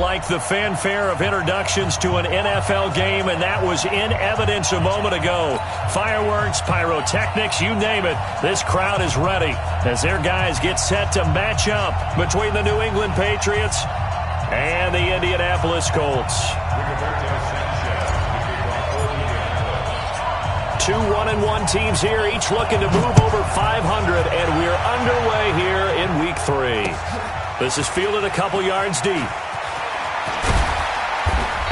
like the fanfare of introductions to an NFL game, and that was in evidence a moment ago. Fireworks, pyrotechnics, you name it. This crowd is ready as their guys get set to match up between the New England Patriots and the Indianapolis Colts. 2 1-1 teams here, each looking to move over 500, and we're underway here in Week 3. This is fielded a couple yards deep.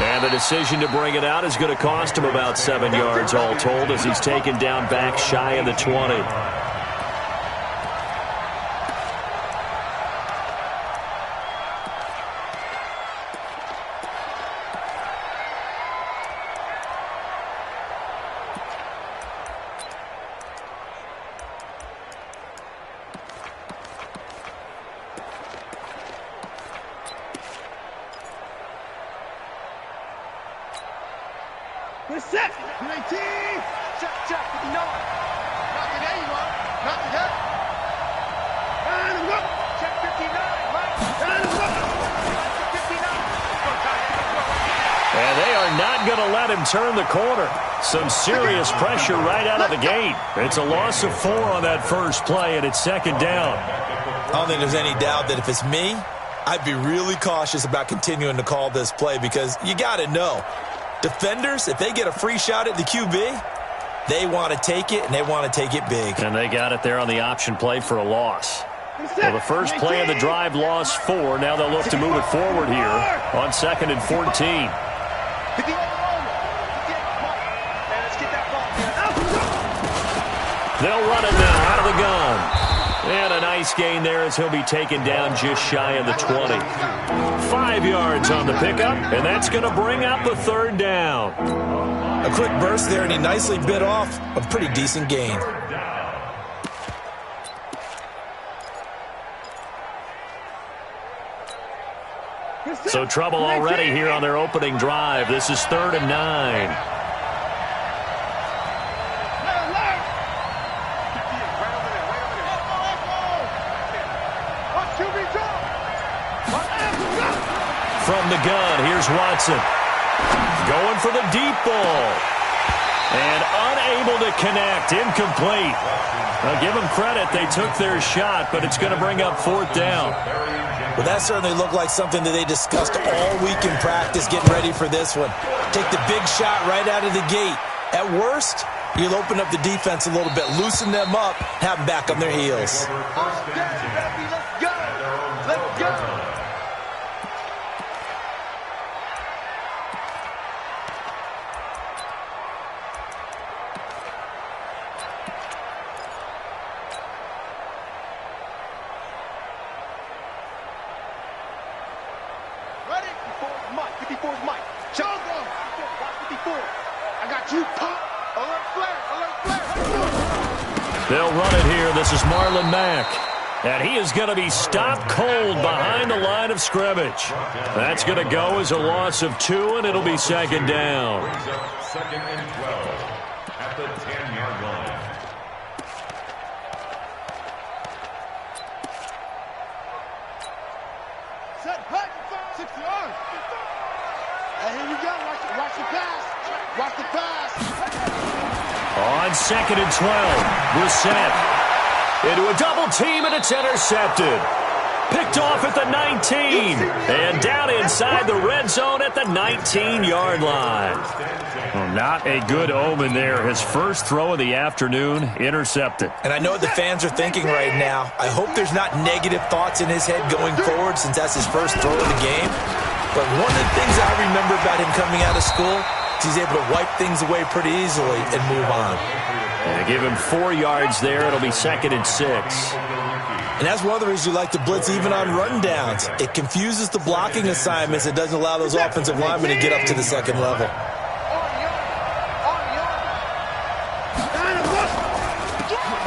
And the decision to bring it out is going to cost him about 7 yards all told as he's taken down back shy of the 20. Set. 19. Check. 59. Not today, you are. Not today. And look. Check 59. Right. And look. 59. And they are not going to let him turn the corner. Some serious pressure right out of the gate. It's a loss of 4 on that first play, and it's second down. I don't think there's any doubt that if it's me, I'd be really cautious about continuing to call this play because you got to know. Defenders, if they get a free shot at the QB, they want to take it, and they want to take it big. And they got it there on the option play for a loss. Well, the first play of the drive lost 4. Now they'll look to move it forward here on 2nd and 14. They'll run it now out of the gun. And a nice gain there as he'll be taken down just shy of the 20. 5 yards on the pickup, and that's going to bring up the third down. A quick burst there, and he nicely bit off a pretty decent gain. So trouble already here on their opening drive. This is 3rd and 9. From the gun, here's Watson. Going for the deep ball. And unable to connect. Incomplete. I'll give them credit. They took their shot, but it's going to bring up 4th down. Well, that certainly looked like something that they discussed all week in practice getting ready for this one. Take the big shot right out of the gate. At worst, you'll open up the defense a little bit, loosen them up, have them back on their heels. Let's go. Let's go. They'll run it here. This is Marlon Mack. And he is going to be stopped cold behind the line of scrimmage. That's going to go as a loss of 2, and it'll be second down. 2nd and 12 at the 10-yard line. Set, hut, 60 yards. And here we go. Watch the pass. Watch the pass. On 2nd and 12, Brissett into a double team, and it's intercepted. Picked off at the 19, and down inside the red zone at the 19-yard line. Well, not a good omen there. His first throw of the afternoon, intercepted. And I know what the fans are thinking right now. I hope there's not negative thoughts in his head going forward since that's his first throw of the game. But one of the things I remember about him coming out of school, he's able to wipe things away pretty easily and move on. And give him 4 yards there. It'll be 2nd and 6. And that's one of the reasons you like to blitz even on rundowns. It confuses the blocking assignments. It doesn't allow those offensive linemen to get up to the second level.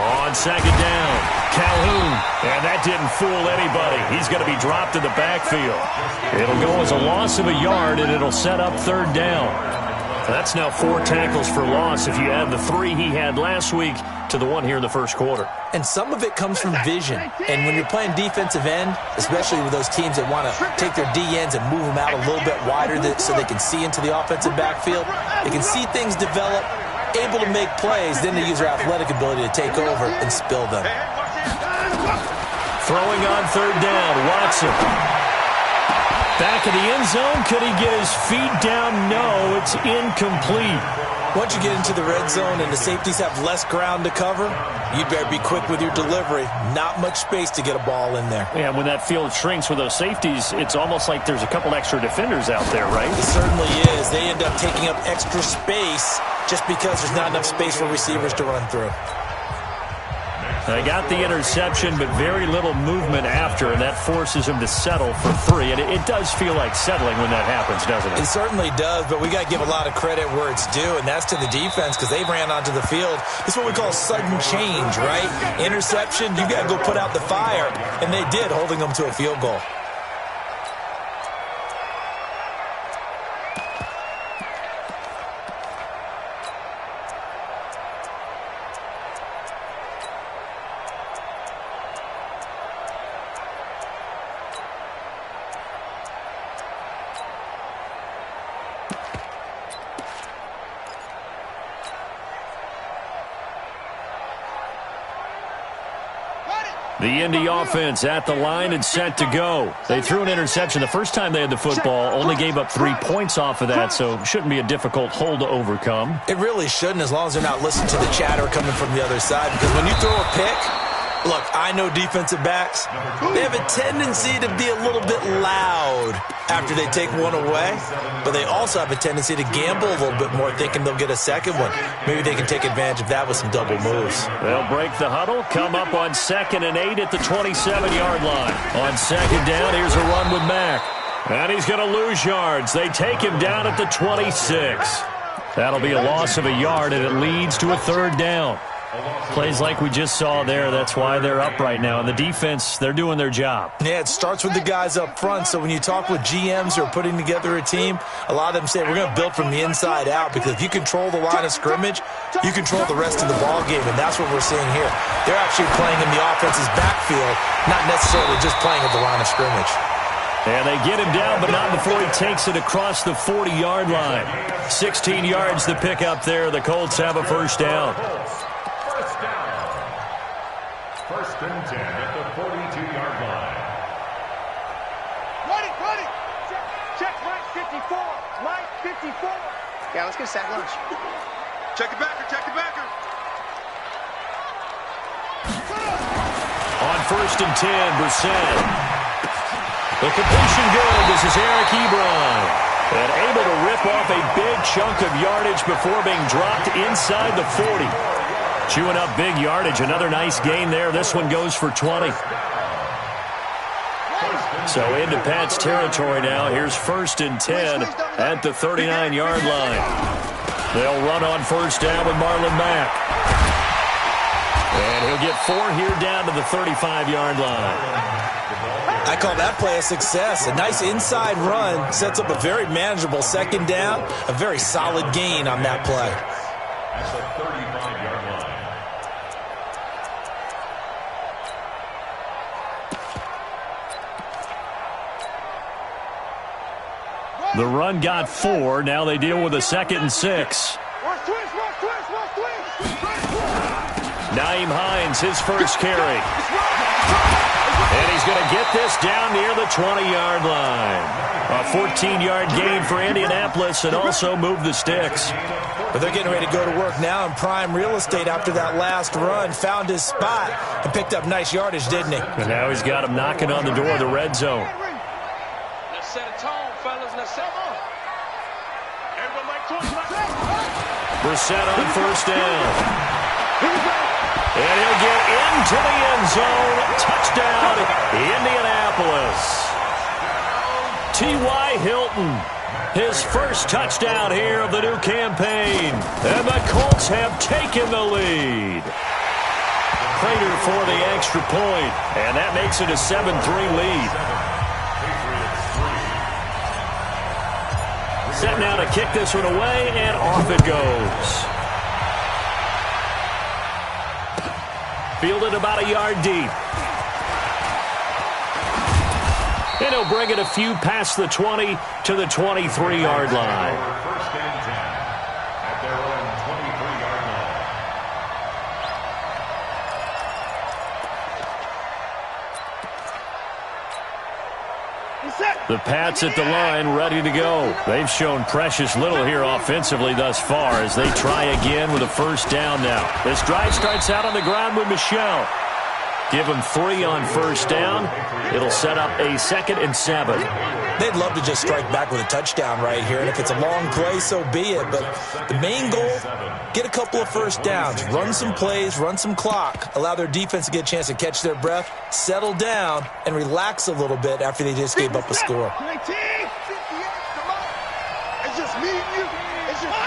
On 2nd down, Calhoun. And that didn't fool anybody. He's going to be dropped in the backfield. It'll go as a loss of a yard, and it'll set up 3rd down. That's now 4 tackles for loss if you add the 3 he had last week to the 1 here in the first quarter. And some of it comes from vision. And when you're playing defensive end, especially with those teams that want to take their D-ends and move them out a little bit wider so they can see into the offensive backfield, they can see things develop, able to make plays, then they use their athletic ability to take over and spill them. Throwing on 3rd down, Watson. Back of the end zone, could he get his feet down? No, it's incomplete. Once you get into the red zone and the safeties have less ground to cover, you better be quick with your delivery. Not much space to get a ball in there. Yeah, when that field shrinks with those safeties, it's almost like there's a couple extra defenders out there, right? It certainly is. They end up taking up extra space just because there's not enough space for receivers to run through. They got the interception, but very little movement after, and that forces him to settle for 3. And it does feel like settling when that happens, doesn't it? It certainly does, but we got to give a lot of credit where it's due, and that's to the defense because they ran onto the field. It's what we call sudden change, right? Interception, you got to go put out the fire, and they did, holding them to a field goal. The Indy offense at the line and set to go. They threw an interception the first time they had the football, only gave up 3 points off of that, so shouldn't be a difficult hole to overcome. It really shouldn't, as long as they're not listening to the chatter coming from the other side, because when you throw a pick, look, I know defensive backs, they have a tendency to be a little bit loud after they take one away, but they also have a tendency to gamble a little bit more, thinking they'll get a second one. Maybe they can take advantage of that with some double moves. They'll break the huddle, come up on 2nd and 8 at the 27-yard line. On 2nd down, here's a run with Mack. And he's going to lose yards. They take him down at the 26. That'll be a loss of a yard, and it leads to a 3rd down. Plays like we just saw there. That's why they're up right now. And the defense, they're doing their job. Yeah, it starts with the guys up front. So when you talk with GMs who are putting together a team, a lot of them say we're going to build from the inside out, because if you control the line of scrimmage, you control the rest of the ball game, and that's what we're seeing here. They're actually playing in the offense's backfield, not necessarily just playing at the line of scrimmage. And they get him down, but not before he takes it across the 40-yard line. 16 yards to pick up there. The Colts have a 1st down. 1st and 10 at the 42-yard line. Ready. Check right 54. Right 54. Yeah, let's get a sack lunch. Check the backer. On 1st and 10, Brissett. The completion good. This is Eric Ebron. And able to rip off a big chunk of yardage before being dropped inside the 40. Chewing up big yardage. Another nice gain there. This one goes for 20. So into Pat's territory now. Here's 1st and 10 at the 39-yard line. They'll run on 1st down with Marlon Mack. And he'll get 4 here down to the 35-yard line. I call that play a success. A nice inside run sets up a very manageable 2nd down. A very solid gain on that play. At the 35-yard line. The run got 4. Now they deal with a 2nd and 6. Nyheim Hines, his first carry. And he's going to get this down near the 20-yard line. A 14-yard gain for Indianapolis, and also move the sticks. But they're getting ready to go to work now in prime real estate after that last run. Found his spot and picked up nice yardage, didn't he? And now he's got him knocking on the door of the red zone. Let's set a tone, fellas. Let's set on. Brissett on 1st down. And he'll get into the end zone. Touchdown, Indianapolis. T.Y. Hilton, his first touchdown here of the new campaign. And the Colts have taken the lead. Prater for the extra point. And that makes it a 7-3 lead. Set now to kick this one away, and off it goes. Fielded about a yard deep. And he'll bring it a few past the 20 to the 23-yard line. First and 10 at their own 23-yard line. The Pats at the line, ready to go. They've shown precious little here offensively thus far as they try again with a first down now. This drive starts out on the ground with Michel. Give them 3 on first down. It'll set up a 2nd and 7. They'd love to just strike back with a touchdown right here, and if it's a long play, so be it. But the main goal, get a couple of first downs, run some plays, run some clock, allow their defense to get a chance to catch their breath, settle down, and relax a little bit after they just gave up a score. 19, 58, come on. It's just me and you. It's just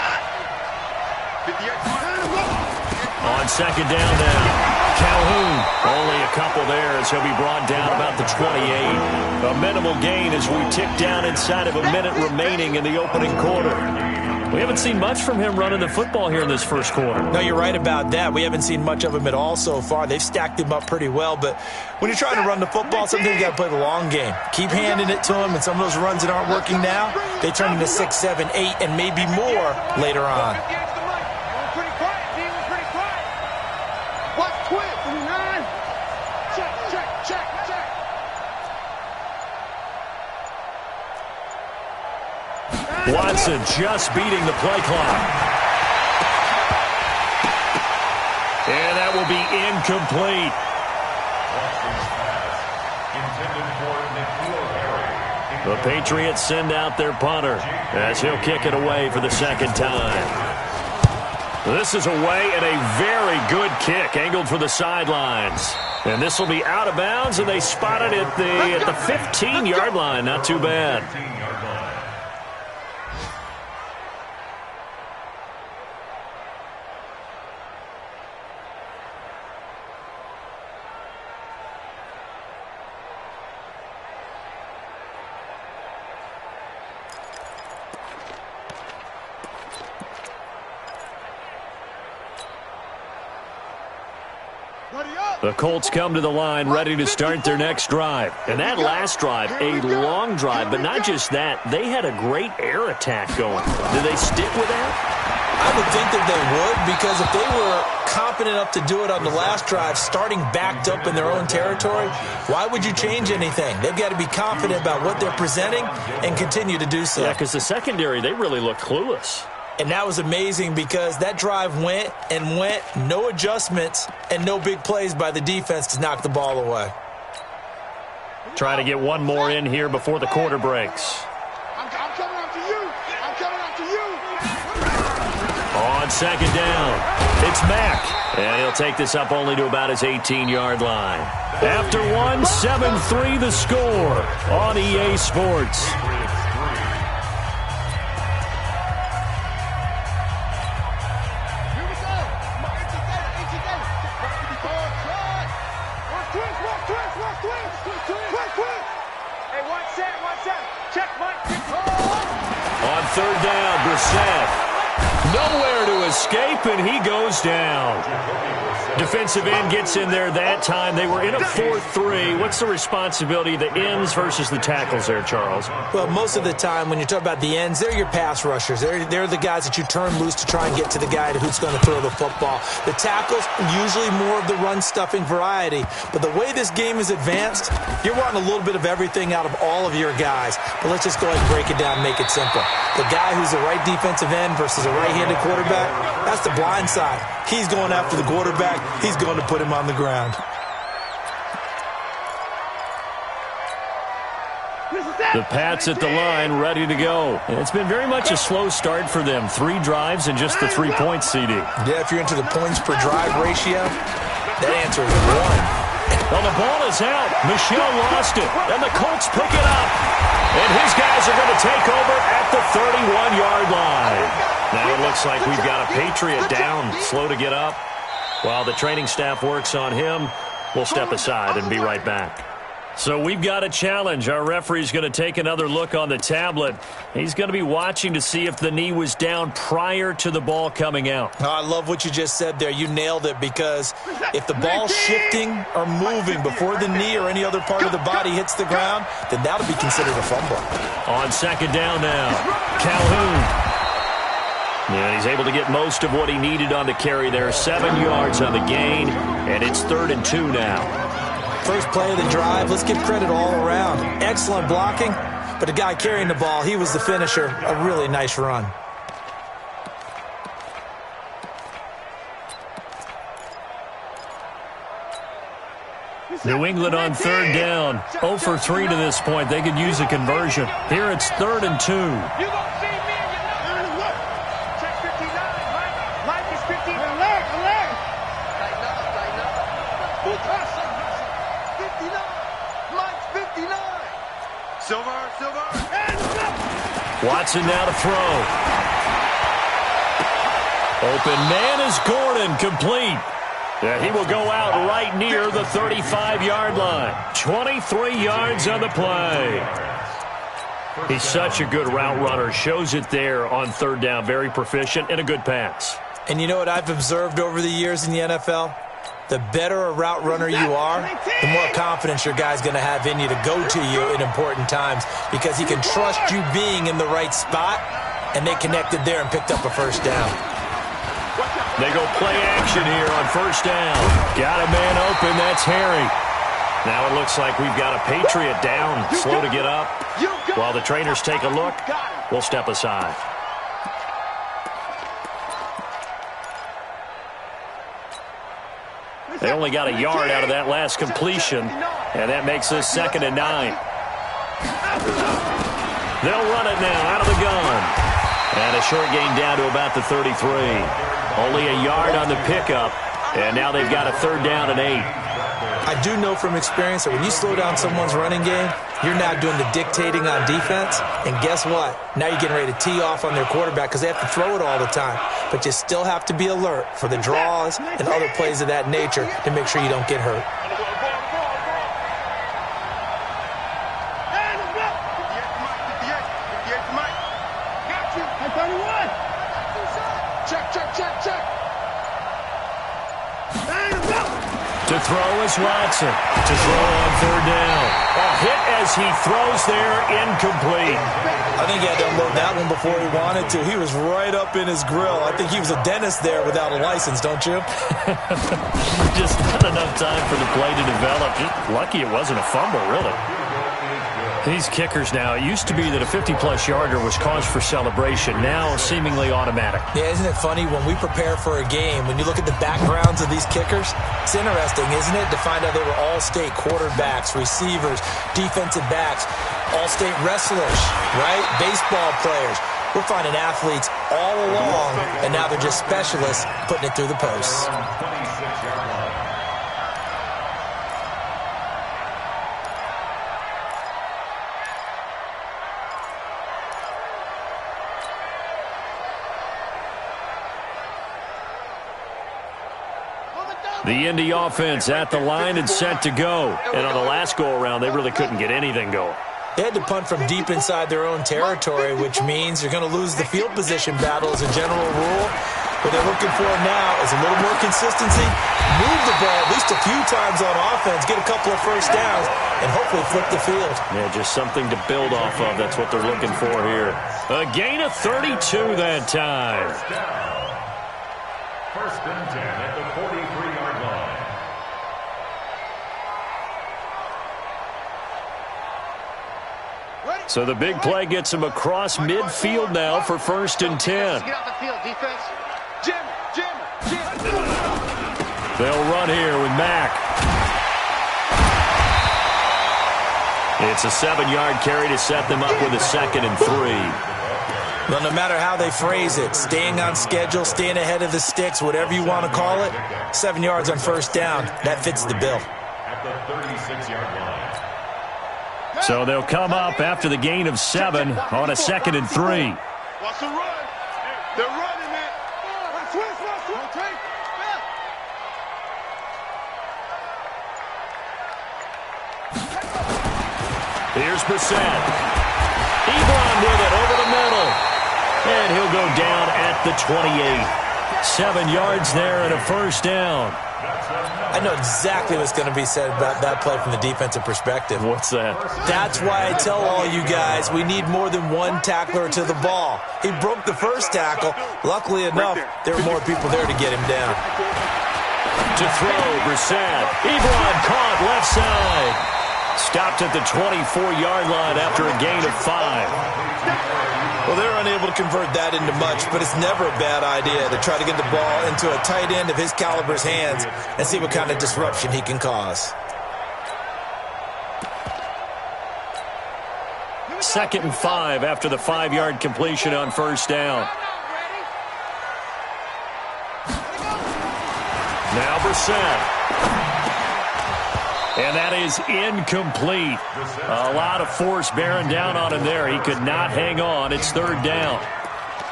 58. On second down now. Calhoun, only a couple there as he'll be brought down about the 28. A minimal gain as we tick down inside of a minute remaining in the opening quarter. We haven't seen much from him running the football here in this first quarter. No, you're right about that. We haven't seen much of him at all so far. They've stacked him up pretty well, but when you're trying to run the football, sometimes you got to play the long game. Keep handing it to him, and some of those runs that aren't working now, they turn into 6, 7, 8, and maybe more later on. Watson just beating the play clock. And that will be incomplete. The Patriots send out their punter as he'll kick it away for the 2nd time. This is away and a very good kick angled for the sidelines. And this will be out of bounds, and they spot it at the 15-yard line. Not too bad. The Colts come to the line ready to start their next drive. And that last drive, a long drive, but not just that. They had a great air attack going. Did they stick with that? I would think that they would, because if they were confident enough to do it on the last drive, starting backed up in their own territory, why would you change anything? They've got to be confident about what they're presenting and continue to do so. Yeah, because the secondary, they really looked clueless. And that was amazing because that drive went and went, no adjustments, and no big plays by the defense to knock the ball away. Try to get one more in here before the quarter breaks. I'm coming up to you. I'm coming up to you. On second down, it's Mack. And he'll take this up only to about his 18-yard line. After one, 7-3 the score on EA Sports. On third down, Brissett. Nowhere to escape, and he goes down. Defensive end gets in there that time. They were in a 4-3. What's the responsibility of the ends versus the tackles there, Charles? Well, most of the time when you talk about the ends, they're your pass rushers. They're the guys that you turn loose to try and get to the guy who's going to throw the football. The tackles, usually more of the run-stuffing variety. But the way this game is advanced, you're wanting a little bit of everything out of all of your guys. But let's just go ahead and break it down and make it simple. The guy who's a right defensive end versus a right-handed quarterback, that's the blind side. He's going after the quarterback. He's going to put him on the ground. The Pats at the line, ready to go. And it's been very much a slow start for them. 3 drives and just the 3 points, CD. Yeah, if you're into the points per drive ratio, that answer is 1. Well, the ball is out. Michel lost it, and the Colts pick it up. And his guys are going to take over at the 31-yard line. Now it looks like we've got a Patriot down, slow to get up. While the training staff works on him, we'll step aside and be right back. So we've got a challenge. Our referee's going to take another look on the tablet. He's going to be watching to see if the knee was down prior to the ball coming out. Oh, I love what you just said there. You nailed it, because if the ball's shifting or moving before the knee or any other part of the body hits the ground, then that'll be considered a fumble. On second down now, Calhoun. And he's able to get most of what he needed on the carry there. 7 yards on the gain, and it's 3rd and 2 now. First play of the drive, let's give credit all around. Excellent blocking, but the guy carrying the ball, he was the finisher. A really nice run. New England on 3rd down. 0 for 3 to this point. They could use a conversion. Here it's 3rd and 2. You gonna see me and you know. Check 59, Mike is 59. Alert. Tighten up. Full toss. 59. Mike's 59. Silver. Watson now to throw. Open man is Gordon, complete. Yeah, he will go out right near the 35-yard line. 23 yards on the play. He's such a good route runner. Shows it there on 3rd down. Very proficient and a good pass. And you know what I've observed over the years in the NFL? The better a route runner you are, the more confidence your guy's going to have in you to go to you in important times, because he can trust you being in the right spot, and they connected there and picked up a first down. They go play action here on 1st down. Got a man open. That's Harry. Now it looks like we've got a Patriot down, slow to get up. While the trainers take a look, we'll step aside. They only got a yard out of that last completion, and that makes this 2nd and 9. They'll run it now out of the gun. And a short gain down to about the 33. Only a yard on the pickup, and now they've got a 3rd down and 8. I do know from experience that when you slow down someone's running game, you're now doing the dictating on defense. And guess what? Now you're getting ready to tee off on their quarterback because they have to throw it all the time. But you still have to be alert for the draws and other plays of that nature to make sure you don't get hurt. To throw is Watson. To throw on 3rd down. A hit as he throws there, incomplete. I think he had to unload that one before he wanted to. He was right up in his grill. I think he was a dentist there without a license, don't you? Just not enough time for the play to develop. Lucky it wasn't a fumble, really. These kickers now, it used to be that a 50-plus yarder was cause for celebration. Now, seemingly automatic. Yeah, isn't it funny? When we prepare for a game, when you look at the backgrounds of these kickers, it's interesting, isn't it, to find out they were all-state quarterbacks, receivers, defensive backs, all-state wrestlers, right? Baseball players. We're finding athletes all along, and now they're just specialists putting it through the posts. The Indy offense at the line and set to go. And on the last go-around, they really couldn't get anything going. They had to punt from deep inside their own territory, which means you're going to lose the field position battle as a general rule. What they're looking for now is a little more consistency, move the ball at least a few times on offense, get a couple of first downs, and hopefully flip the field. Yeah, just something to build off of. That's what they're looking for here. A gain of 32 that time. 1st and 10 at the 43-yard line. So the big play gets him across midfield now for 1st and 10. Get out the field, defense. Jim. They'll run here with Mack. It's a 7-yard carry to set them up with a 2nd and 3. Well, no matter how they phrase it, staying on schedule, staying ahead of the sticks, whatever you want to call it, 7 yards on 1st down, that fits the bill. At the 36-yard line. So they'll come up after the gain of 7 on a 2nd and 3. Watch the run. They're running, man. Switch. Here's Brissett. Ebron with it over the middle. And he'll go down at the 28. 7 yards there and a first down. I know exactly what's going to be said about that play from the defensive perspective. What's that? That's why I tell all you guys we need more than one tackler to the ball. He broke the first tackle. Luckily enough, there were more people there to get him down. To throw, Brissett. Ebron caught left side. Stopped at the 24-yard line after a gain of 5. Well, they're unable to convert that into much, but it's never a bad idea to try to get the ball into a tight end of his caliber's hands and see what kind of disruption he can cause. 2nd and 5 after the 5-yard completion on first down. Now Brissett. And that is incomplete. A lot of force bearing down on him there. He could not hang on. It's 3rd down.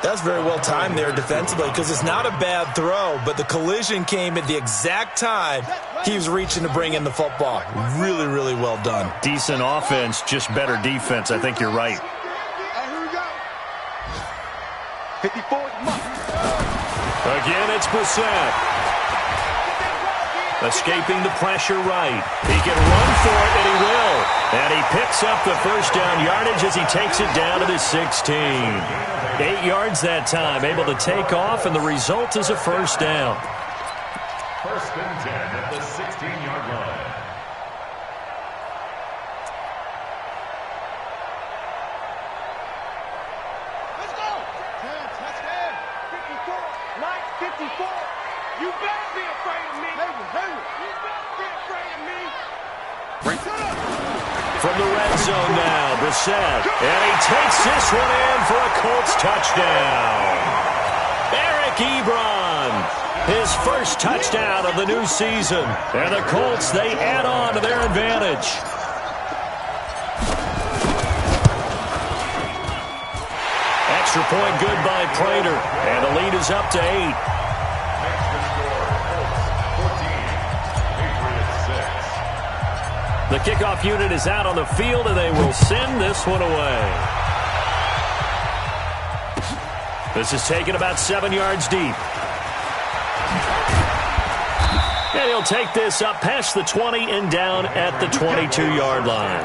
That's very well timed there defensively because it's not a bad throw, but the collision came at the exact time he was reaching to bring in the football. Really, really well done. Decent offense, just better defense. I think you're right. Here we go. 54. Again, it's Brissett. Escaping the pressure right. He can run for it, and he will. And he picks up the first down yardage as he takes it down to the 16. 8 yards that time, able to take off, and the result is a first down. 1st and 10 at the 16-yard line. Let's go. Touchdown. 54. Mike, 54. You better be afraid of me. You better be afraid of me. From the red zone now, Brissett. And he takes this one in for a Colts touchdown. Eric Ebron, his first touchdown of the new season. And the Colts, they add on to their advantage. Extra point good by Prater. And the lead is up to 8. The kickoff unit is out on the field, and they will send this one away. This is taken about 7 yards deep. And he'll take this up past the 20 and down at the 22-yard line.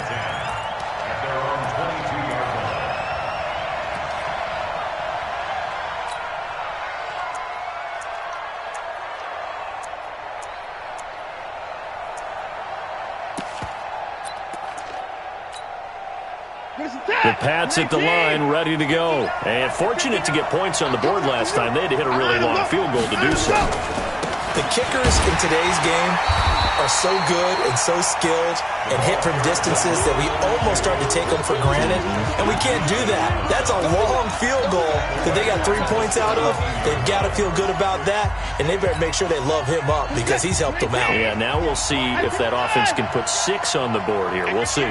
The Pats at the line, ready to go. And fortunate to get points on the board last time. They had to hit a really long field goal to do so. The kickers in today's game are so good and so skilled and hit from distances that we almost start to take them for granted. And we can't do that. That's a long field goal that they got 3 points out of. They've got to feel good about that. And they better make sure they love him up because he's helped them out. Yeah, now we'll see if that offense can put 6 on the board here. We'll see.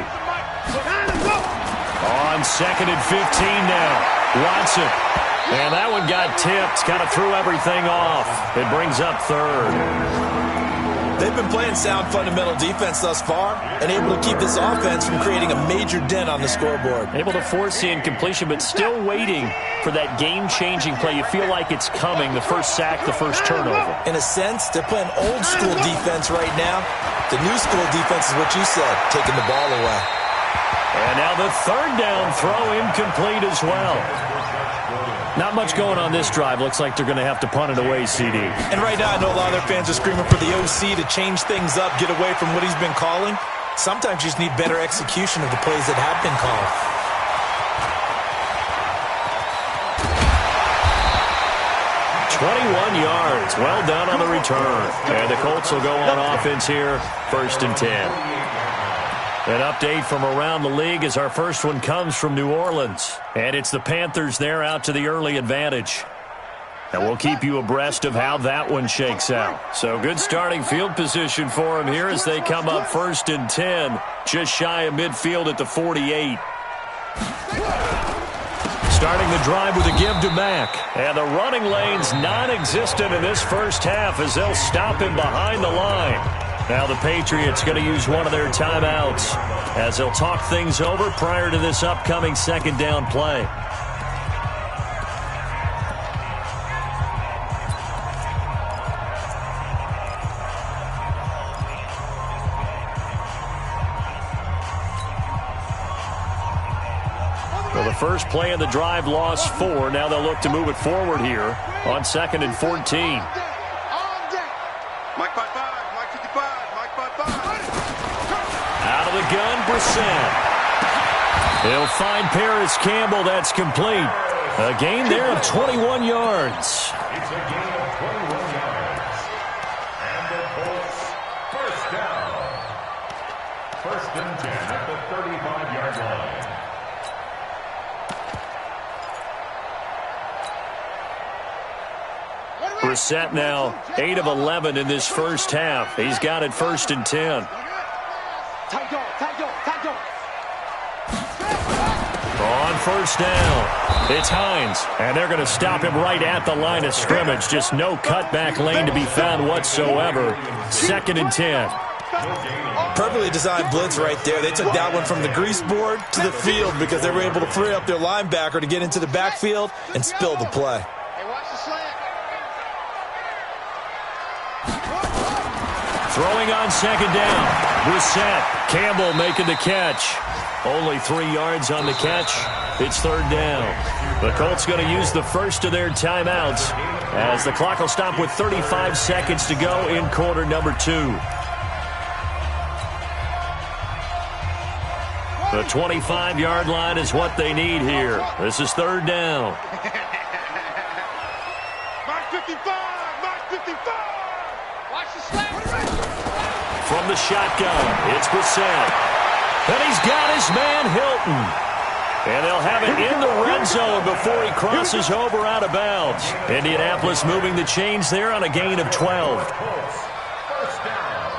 On 2nd and 15 now. Watson. And that one got tipped. Kind of threw everything off. It brings up 3rd. They've been playing sound fundamental defense thus far and able to keep this offense from creating a major dent on the scoreboard. Able to force the incompletion, but still waiting for that game-changing play. You feel like it's coming, the first sack, the first turnover. In a sense, they're playing old-school defense right now. The new school defense is what you said, taking the ball away. And now the 3rd down throw incomplete as well. Not much going on this drive. Looks like they're going to have to punt it away, CD. And right now I know a lot of their fans are screaming for the OC to change things up, get away from what he's been calling. Sometimes you just need better execution of the plays that have been called. .21 yards. Well done on the return. And the Colts will go on offense here. 1st and 10. An update from around the league as our first one comes from New Orleans. And it's the Panthers there out to the early advantage. And we'll keep you abreast of how that one shakes out. So good starting field position for them here as they come up 1st and 10. Just shy of midfield at the 48. Starting the drive with a give to Mack. And the running lane's non-existent in this first half as they'll stop him behind the line. Now the Patriots going to use one of their timeouts as they'll talk things over prior to this upcoming second down play. Well, the first play of the drive lost 4. Now they'll look to move it forward here on 2nd and 14. Mike 5-5, Mike 55, Mike 5-5. Out of the gun, Brissett. He'll find Paris Campbell. That's complete. A gain there of 21 yards. It's a gain of 21 yards. And the Colts first down. 1st and 10 at the 35-yard line. Brissett now 8 of 11 in this first half. He's got it 1st and 10. On 1st down, it's Hines, and they're going to stop him right at the line of scrimmage. Just no cutback lane to be found whatsoever. 2nd and 10. Perfectly designed blitz right there. They took that one from the grease board to the field because they were able to free up their linebacker to get into the backfield and spill the play. Throwing on 2nd down. Brissett. Campbell making the catch. Only 3 yards on the catch. It's 3rd down. The Colts going to use the first of their timeouts as the clock will stop with 35 seconds to go in quarter number 2. The 25-yard line is what they need here. This is 3rd down. Mark 55, Mark 55. Watch the slam. From the shotgun, it's Brissett. And he's got his man Hilton. And they'll have it in the red zone before he crosses over out of bounds. Indianapolis moving the chains there on a gain of 12. First down.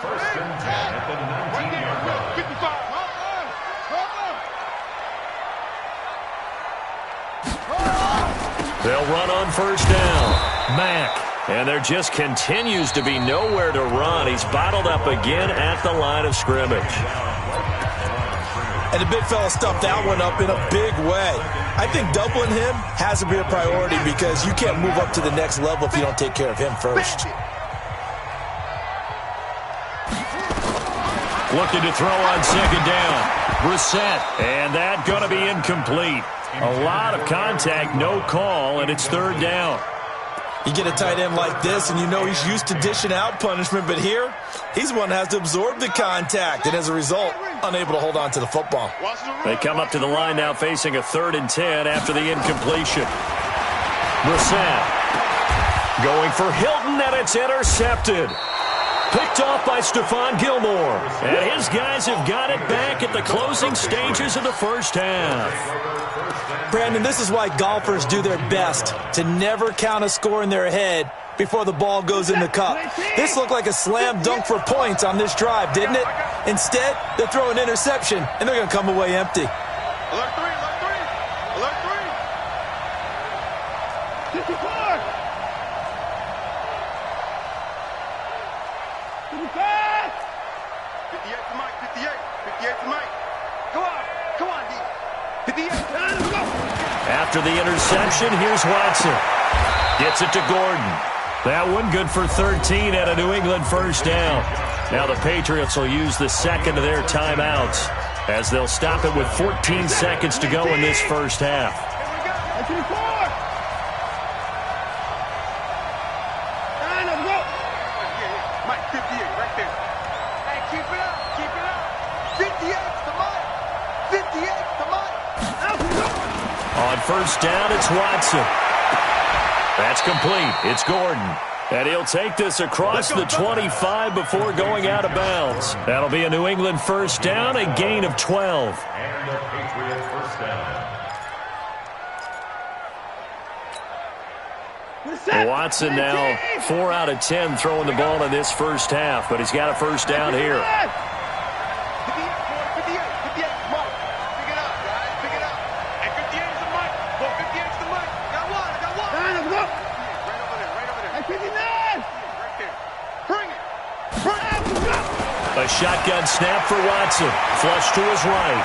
1st and 10 at the 19-yard line. 55. They'll run on 1st down. Mack. And there just continues to be nowhere to run. He's bottled up again at the line of scrimmage. And the big fella stuffed that one up in a big way. I think doubling him has to be a priority because you can't move up to the next level if you don't take care of him first. Looking to throw on 2nd down. Brissett. And that going to be incomplete. A lot of contact, no call, and it's 3rd down. You get a tight end like this, and you know he's used to dishing out punishment, but here, he's one that has to absorb the contact, and as a result, unable to hold on to the football. They come up to the line now facing a 3rd and 10 after the incompletion. Brissett going for Hilton, and it's intercepted. Picked off by Stephon Gilmore. And his guys have got it back at the closing stages of the first half. Brandon, this is why golfers do their best to never count a score in their head before the ball goes in the cup. This looked like a slam dunk for points on this drive, didn't it? Instead, they throw an interception, and they're going to come away empty. Alert 3, alert 3, alert 3. 54. 55. 58 to Mike, 58. 58 to Mike. Come on, D. 58. Let's go. After the interception, here's Watson. Gets it to Gordon. That one good for 13 at a New England first down. Now the Patriots will use the second of their timeouts as they'll stop it with 14 seconds to go in this first half. Here we go. 54. And let's go. Mike, 58 right there. Hey, keep it up, keep it up. 58 to Mike. 58 to Mike. On first down, it's Watson. That's complete. It's Gordon. And he'll take this across the 25 before going out of bounds. That'll be a New England first down, a gain of 12. And a Patriot first down. Watson now 4 out of 10 throwing the ball in this first half, but he's got a first down here. 58, Mike. Pick it up, guys. Pick it up. And 58 is the Mike. Go 58 is the Mike. Got one. Let's go. Right over there. Right over there. 59. Right there. Bring it. shotgun snap for Watson. Flush to his right.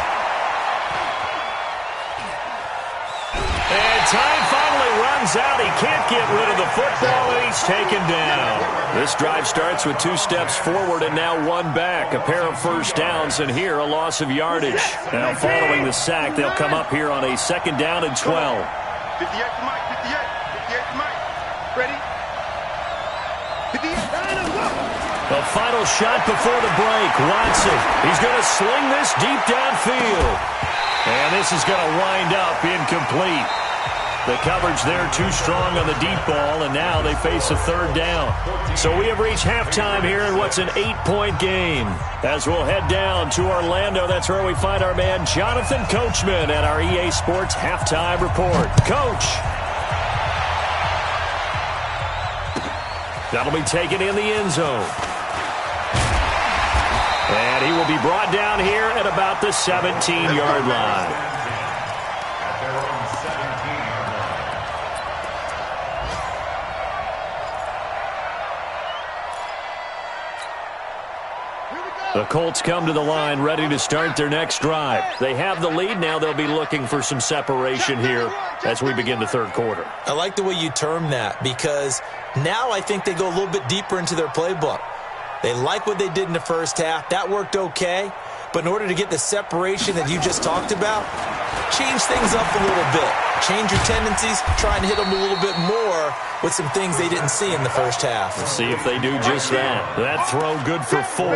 And time finally runs out. He can't get rid of the football, and he's taken down. This drive starts with 2 steps forward and now 1 back. A pair of first downs, and here a loss of yardage. Now following the sack, they'll come up here on a 2nd down and 12. 58 to Mike, 58. 58 to Mike. Ready? 58. The final shot before the break. Watson. He's going to sling this deep downfield. And this is going to wind up incomplete. The coverage there too strong on the deep ball, and now they face a 3rd down. So we have reached halftime here in what's an 8-point game. As we'll head down to Orlando, that's where we find our man Jonathan Coachman at our EA Sports Halftime Report. Coach. That'll be taken in the end zone. And he will be brought down here at about the 17-yard line. The Colts come to the line ready to start their next drive. They have the lead. Now they'll be looking for some separation here as we begin the 3rd quarter. I like the way you term that, because now I think they go a little bit deeper into their playbook. They like what they did in the first half. That worked okay. But in order to get the separation that you just talked about, change things up a little bit. Change your tendencies, try and hit them a little bit more with some things they didn't see in the first half. Let's see if they do just that. That throw good for 4.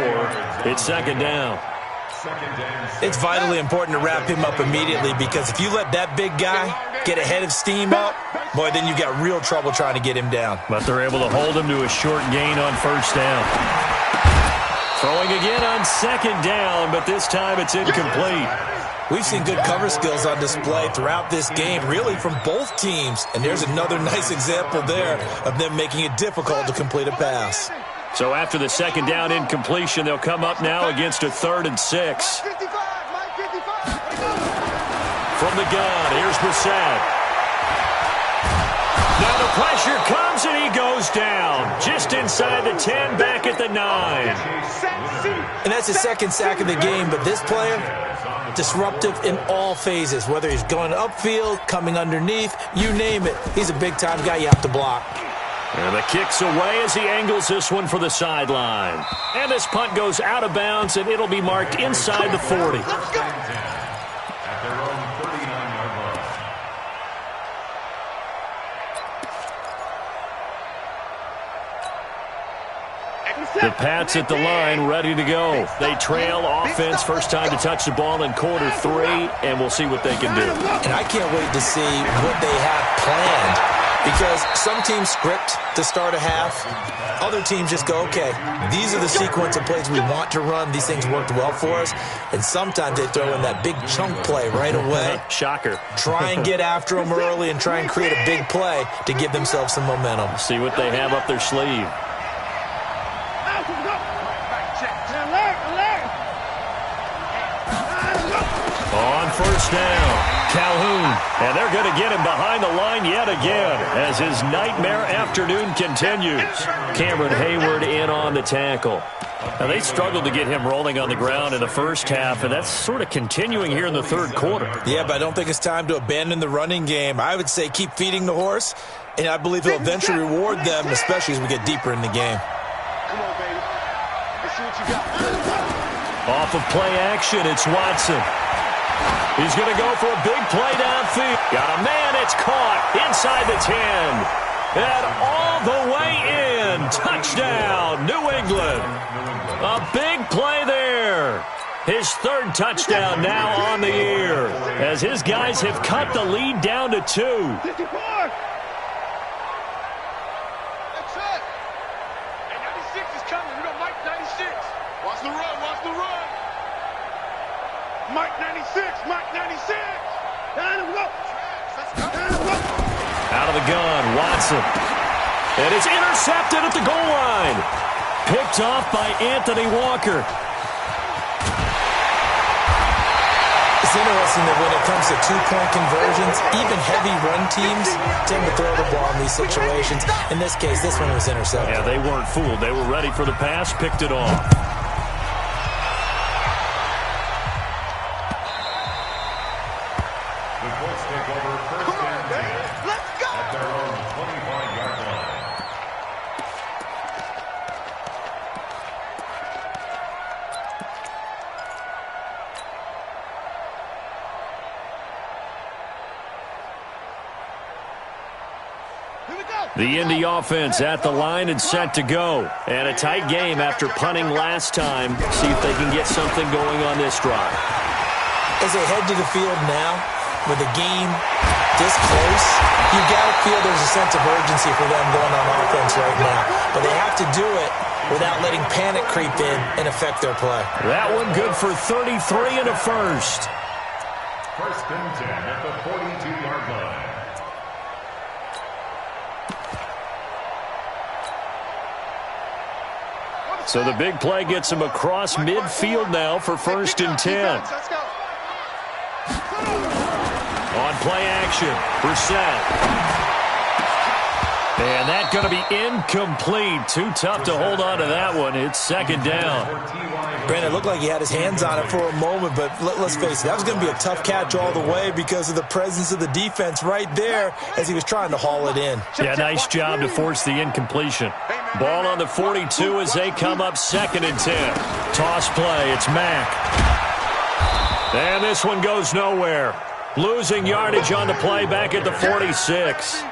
It's 2nd down. It's vitally important to wrap him up immediately, because if you let that big guy get a head of steam up, boy, then you've got real trouble trying to get him down. But they're able to hold him to a short gain on 1st down. Throwing again on 2nd down, but this time it's incomplete. We've seen good cover skills on display throughout this game, really from both teams. And there's another nice example there of them making it difficult to complete a pass. So after the 2nd down incompletion, they'll come up now against a 3rd and 6. From the gun, here's Brissett. Now the pressure comes, and he goes down. Just inside the 10, back at the 9. And that's his 2nd sack of the game, but this player, disruptive in all phases, whether he's going upfield, coming underneath, you name it. He's a big-time guy you have to block. And the kick's away as he angles this one for the sideline. And this punt goes out of bounds, and it'll be marked inside the 40. The Pats at the line, ready to go. They trail offense, first time to touch the ball in quarter 3, and we'll see what they can do. And I can't wait to see what they have planned, because some teams script to start a half. Other teams just go, okay, these are the sequence of plays we want to run. These things worked well for us. And sometimes they throw in that big chunk play right away. Shocker. Try and get after them early and try and create a big play to give themselves some momentum. See what they have up their sleeve. On 1st down, Calhoun. And they're going to get him behind the line yet again as his nightmare afternoon continues. Cameron Hayward in on the tackle. Now, they struggled to get him rolling on the ground in the first half, and that's sort of continuing here in the 3rd quarter. Yeah, but I don't think it's time to abandon the running game. I would say keep feeding the horse, and I believe he'll eventually reward them, especially as we get deeper in the game. Come on, baby. Let's see what you got. Off of play action, it's Watson. He's going to go for a big play downfield. Got a man, it's caught inside the 10. And all the way in. Touchdown, New England. A big play there. His 3rd touchdown now on the year, as his guys have cut the lead down to 2. 54. That's it. Hey, 96 is coming. We got Mike 96. Watch the run, watch the run. Mike 96, Mike 96. Down and go. Out of the gun, Watson. And it's intercepted at the goal line. Picked off by Anthony Walker. It's interesting that when it comes to 2-point conversions, even heavy run teams tend to throw the ball in these situations. In this case, this one was intercepted. Yeah, they weren't fooled. They were ready for the pass, picked it off. take over first and 10 Let's go. at their own 25-yard line. Here we go. The Indy offense at the line and set to go. And a tight game after punting last time. See if they can get something going on this drive. As they head to the field now, with the game this close, you've got to feel there's a sense of urgency for them going on offense right now. But they have to do it without letting panic creep in and affect their play. That one good for 33 and a first. First and 10 at the 42-yard line. So the big play gets him across midfield now for first and 10. Let's go. On play action, Brissett. And that's going to be incomplete. Too tough to hold on to that one. It's second down. Brandon, it looked like he had his hands on it for a moment, but let's face it, that was going to be a tough catch all the way because of the presence of the defense right there as he was trying to haul it in. Yeah, nice job to force the incompletion. Ball on the 42 as they come up second and 10. Toss play, it's Mack. And this one goes nowhere. Losing yardage on the play back at the 46.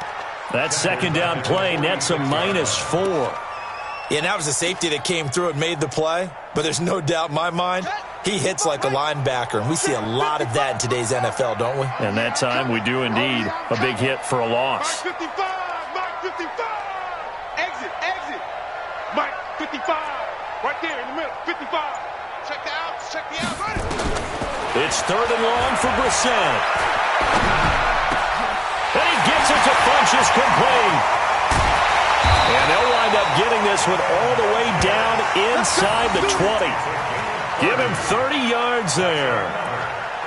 That second down play nets a -4. Yeah, and that was a safety that came through and made the play, but there's no doubt in my mind, he hits like a linebacker, and we see a lot of that in today's NFL, don't we? And that time we do indeed. A big hit for a loss. 55, Mike 55. Exit. Mike 55. Right there in the middle, 55. Check the outs. It's third and long for Brissett. And he gets it to Funchess complete. And they'll wind up getting this one all the way down inside the 20. Give him 30 yards there.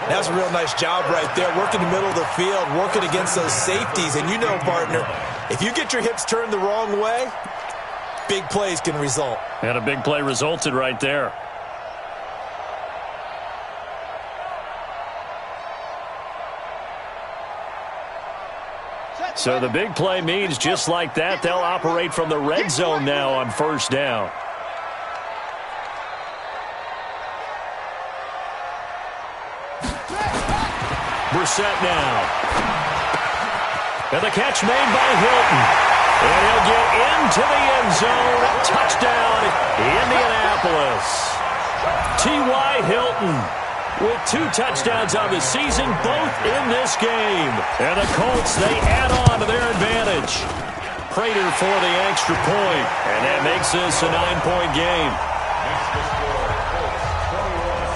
That's a real nice job right there, working the middle of the field, working against those safeties. And you know, partner, if you get your hips turned the wrong way, big plays can result. And a big play resulted right there. So the big play means just like that, they'll operate from the red zone now on first down. Brissett now. And the catch made by Hilton. And he'll get into the end zone. Touchdown, Indianapolis. T.Y. Hilton with 2 touchdowns on the season, both in this game. And the Colts, they add on to their advantage. Prater for the extra point. And that makes this a 9-point game. Makes the score Colts 21,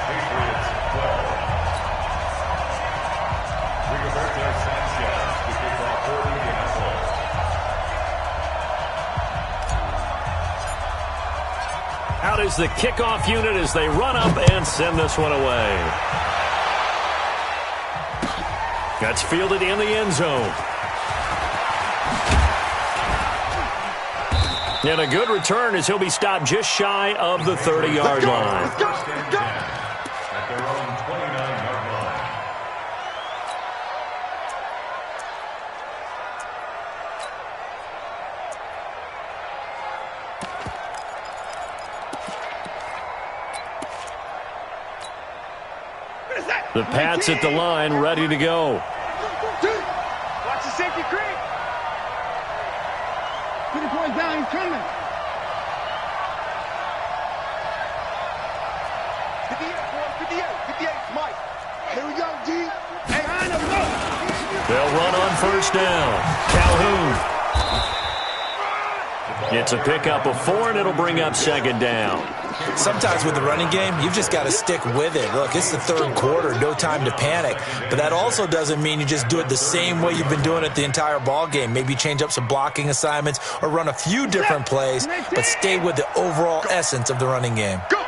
Patriots 12. Rigoberto Sanchez to kick off for Indianapolis. Out is the kickoff unit as they run up and send this one away. That's fielded in the end zone. And a good return as he'll be stopped just shy of the 30-yard line. First and 10 at their own 29-yard line. The Pats at the line, ready to go. Watch the safety creep. 20 points down, he's coming. 58, Mike. Here we go, G. Hey, I know. They'll run on first down. Calhoun. It's a pickup of 4, and it'll bring up second down. Sometimes with the running game, you've just got to stick with it. Look, it's the third quarter, no time to panic. But that also doesn't mean you just do it the same way you've been doing it the entire ball game. Maybe change up some blocking assignments or run a few different plays, but stay with the overall essence of the running game. Go.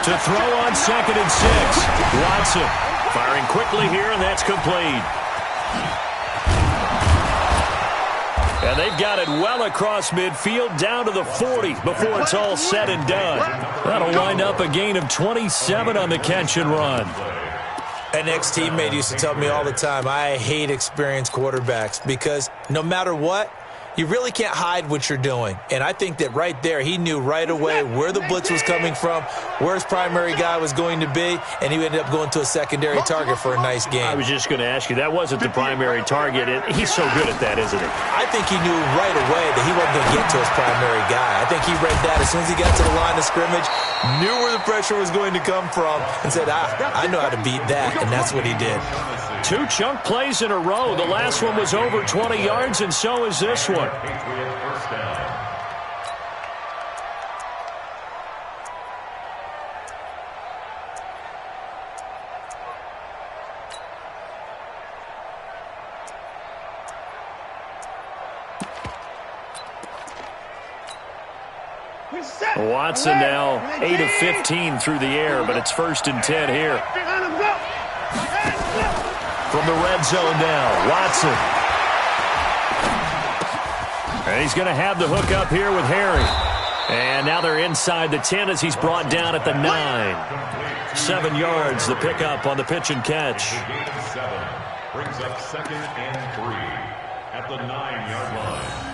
To throw on second and 6. Watson firing quickly here, and that's complete. And they've got it well across midfield down to the 40 before it's all said and done. That'll wind up a gain of 27 on the catch and run. An ex-teammate used to tell me all the time, I hate experienced quarterbacks because no matter what, you really can't hide what you're doing. And I think that right there, he knew right away where the blitz was coming from, where his primary guy was going to be, and he ended up going to a secondary target for a nice game. I was just going to ask you, that wasn't the primary target. He's so good at that, isn't he? I think he knew right away that he wasn't going to get to his primary guy. I think he read that as soon as he got to the line of scrimmage, knew where the pressure was going to come from, and said, I know how to beat that, and that's what he did. 2 chunk plays in a row. The last one was over 20 yards, and so is this one. Patriot first down. Watson now 8 of 15 through the air, but it's 1st and 10 here. From the red zone now, Watson. And he's going to have the hook up here with Harry. And now they're inside the 10 as he's brought down at the 9. 7 yards, the pickup on the pitch and catch. 7 brings up 2nd and 3 at the 9-yard line.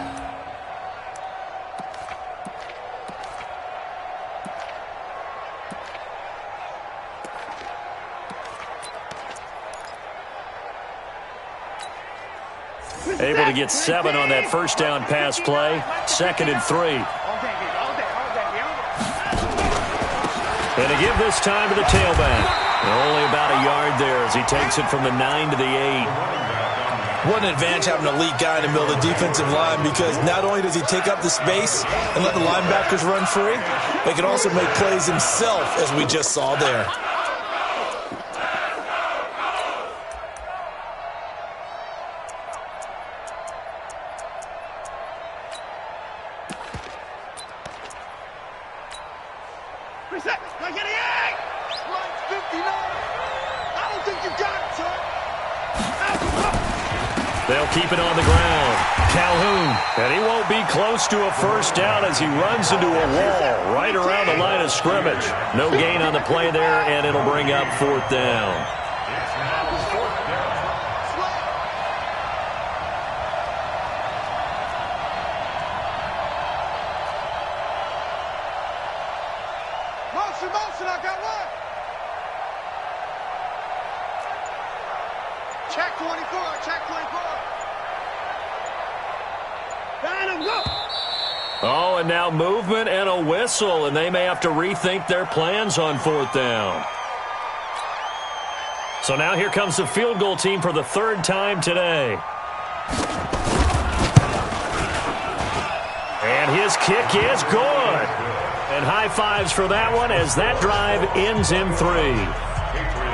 Able to get 7 on that first down pass play. 2nd and 3. And to give this time to the tailback. Only about a yard there as he takes it from the 9 to the 8. What an advantage having an elite guy in the middle of the defensive line, because not only does he take up the space and let the linebackers run free, but he can also make plays himself, as we just saw there. They'll keep it on the ground. Calhoun, and he won't be close to a first down as he runs into a wall right around the line of scrimmage. No gain on the play there, and it'll bring up 4th down. Motion, I got one. Check 24, check 24. Down him, go. Oh, and now movement and a whistle, and they may have to rethink their plans on 4th down. So now here comes the field goal team for the 3rd time today. And his kick is good. And high fives for that one as that drive ends in 3.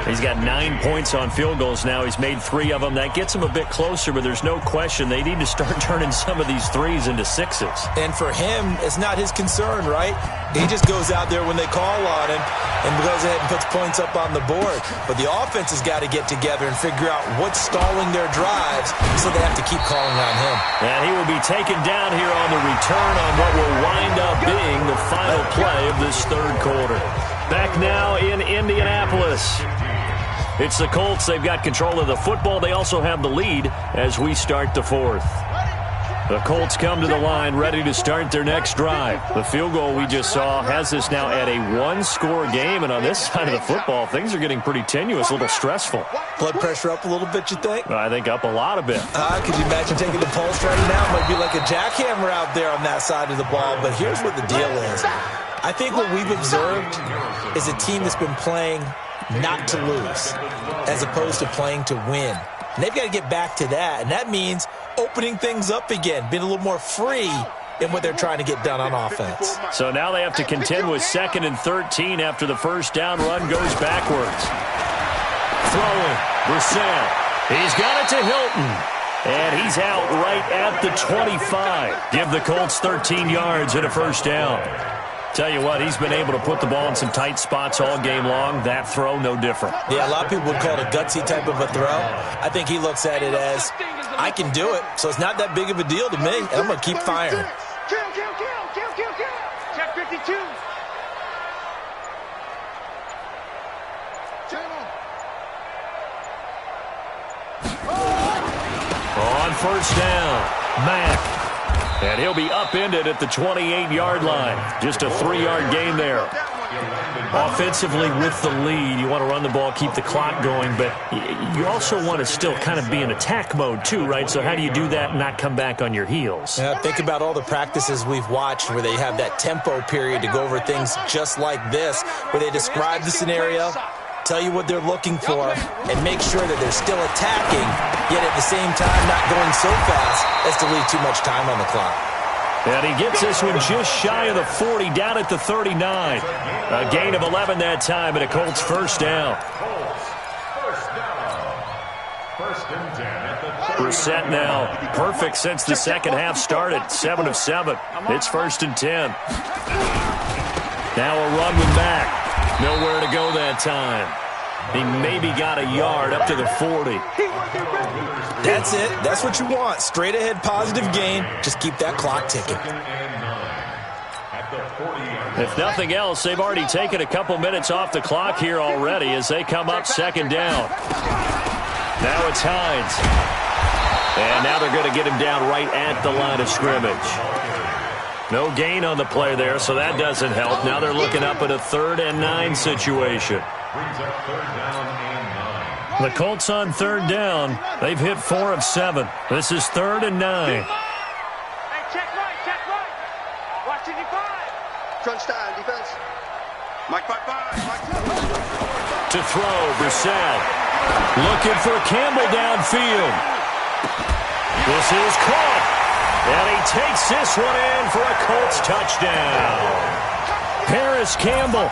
He's got 9 points on field goals now. He's made 3 of them. That gets him a bit closer, but there's no question they need to start turning some of these 3s into 6s. And for him, it's not his concern, right? He just goes out there when they call on him and goes ahead and puts points up on the board. But the offense has got to get together and figure out what's stalling their drives, so they have to keep calling on him. And he will be taken down here on the return on what will wind up being the final play of this 3rd quarter. Back now in Indianapolis. It's the Colts. They've got control of the football. They also have the lead as we start the 4th. The Colts come to the line ready to start their next drive. The field goal we just saw has us now at a 1-score game, and on this side of the football, things are getting pretty tenuous, a little stressful. Blood pressure up a little bit, you think? I think up a lot a bit. Could you imagine taking the pulse right now? It might be like a jackhammer out there on that side of the ball, but here's what the deal is. I think what we've observed is a team that's been playing not to lose as opposed to playing to win. And they've got to get back to that, and that means opening things up again, being a little more free in what they're trying to get done on offense. So now they have to contend with 2nd and 13 after the first down run goes backwards. Throwing, Brissett. He's got it to Hilton. And he's out right at the 25. Give the Colts 13 yards and a first down. Tell you what, he's been able to put the ball in some tight spots all game long. That throw, no different. Yeah, a lot of people would call it a gutsy type of a throw. I think he looks at it as I can do it, so it's not that big of a deal to me, and I'm going to keep firing. Kill. Check 52. On first down, Mack. And he'll be upended at the 28-yard line. Just a 3-yard gain there. Offensively with the lead, you want to run the ball, keep the clock going, but you also want to still kind of be in attack mode too, right? So how do you do that and not come back on your heels? Yeah, think about all the practices we've watched where they have that tempo period to go over things just like this, where they describe the scenario, tell you what they're looking for, and make sure that they're still attacking, yet at the same time not going so fast as to leave too much time on the clock. And he gets this one just shy of the 40, down at the 39. A gain of 11 that time, and a Colts first down. Brissett now perfect since the second half started, 7 of 7. It's first and 10. Now a run with Mack. Nowhere to go that time. He maybe got a yard up to the 40. That's it. That's what you want. Straight ahead positive gain. Just keep that clock ticking. If nothing else, they've already taken a couple minutes off the clock here already as they come up second down. Now it's Hines. And now they're going to get him down right at the line of scrimmage. No gain on the play there, so that doesn't help. Now they're looking up at a 3rd and 9 situation. The Colts on 3rd down. They've hit 4 of 7. This is 3rd and 9. Hey, check right. Watch it, 5. Crunch time, defense. Mike. To throw, Brissett. Looking for Campbell downfield. This is caught. And he takes this one in for a Colts touchdown. Paris Campbell,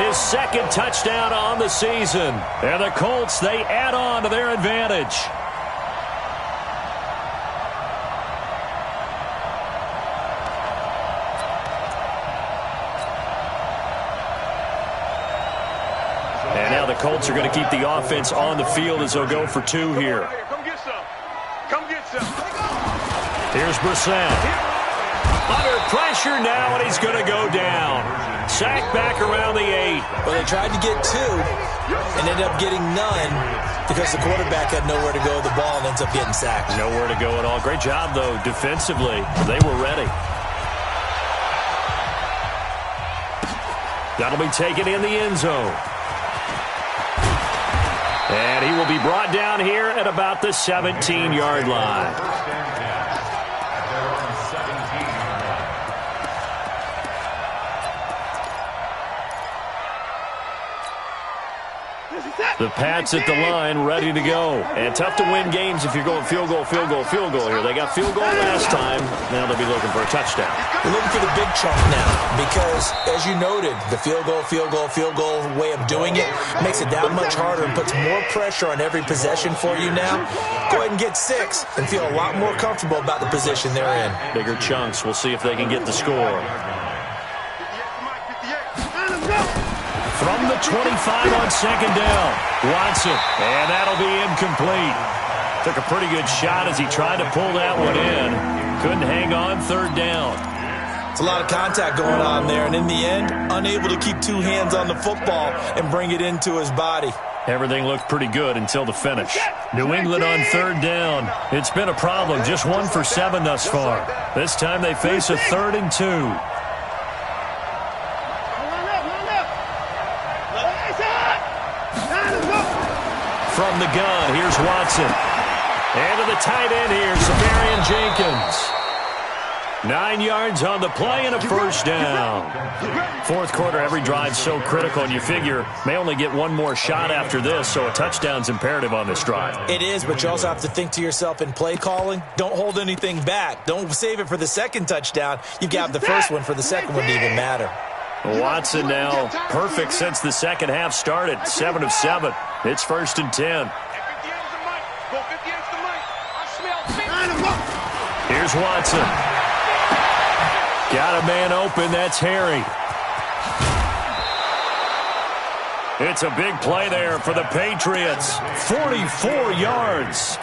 his 2nd touchdown on the season. And the Colts, they add on to their advantage. And now the Colts are going to keep the offense on the field as they'll go for 2 here. Come get some. Here's Brissett. Under pressure now, and he's going to go down. Sacked back around the 8. Well, they tried to get 2 and ended up getting none because the quarterback had nowhere to go with the ball and ends up getting sacked. Nowhere to go at all. Great job, though, defensively. They were ready. That'll be taken in the end zone. And he will be brought down here at about the 17-yard line. The Pats at the line, ready to go. And tough to win games if you're going field goal here. They got field goal last time. Now they'll be looking for a touchdown. They're looking for the big chunk now because, as you noted, the field goal way of doing it makes it that much harder and puts more pressure on every possession for you now. Go ahead and get 6 and feel a lot more comfortable about the position they're in. Bigger chunks. We'll see if they can get the score. From the 25 on second down, Watson, and that'll be incomplete. Took a pretty good shot as he tried to pull that one in. Couldn't hang on 3rd down. It's a lot of contact going on there, and in the end, unable to keep 2 hands on the football and bring it into his body. Everything looked pretty good until the finish. New England on 3rd down. It's been a problem, just 1 for 7 thus far. This time they face a 3rd and 2. From the gun, here's Watson. And to the tight end here, Samarian Jenkins. 9 yards on the play and a first down. 4th quarter, every drive so critical, and you figure may only get 1 more shot after this, so a touchdown's imperative on this drive. It is, but you also have to think to yourself in play calling, don't hold anything back. Don't save it for the 2nd touchdown. You've got the first one for the 2nd one to even matter. Watson now perfect since the second half started, 7 of 7. It's first and 10. Here's Watson. Got a man open. That's Harry. It's a big play there for the Patriots. 44 yards.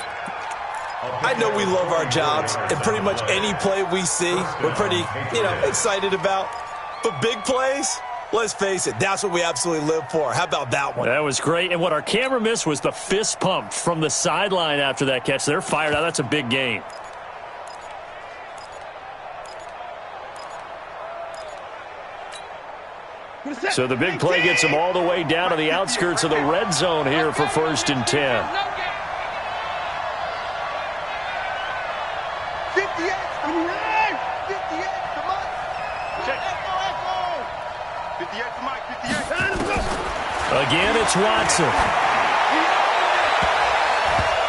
I know we love our jobs, and pretty much any play we see, we're pretty, excited about. But big plays, let's face it, that's what we absolutely live for. How about that one? That was great. And what our camera missed was the fist pump from the sideline after that catch. They're fired out. That's a big game. So the big play gets them all the way down to the outskirts of the red zone here for 1st and 10. 58, come on. Check. 58 to Mike, 58. Again, it's Watson.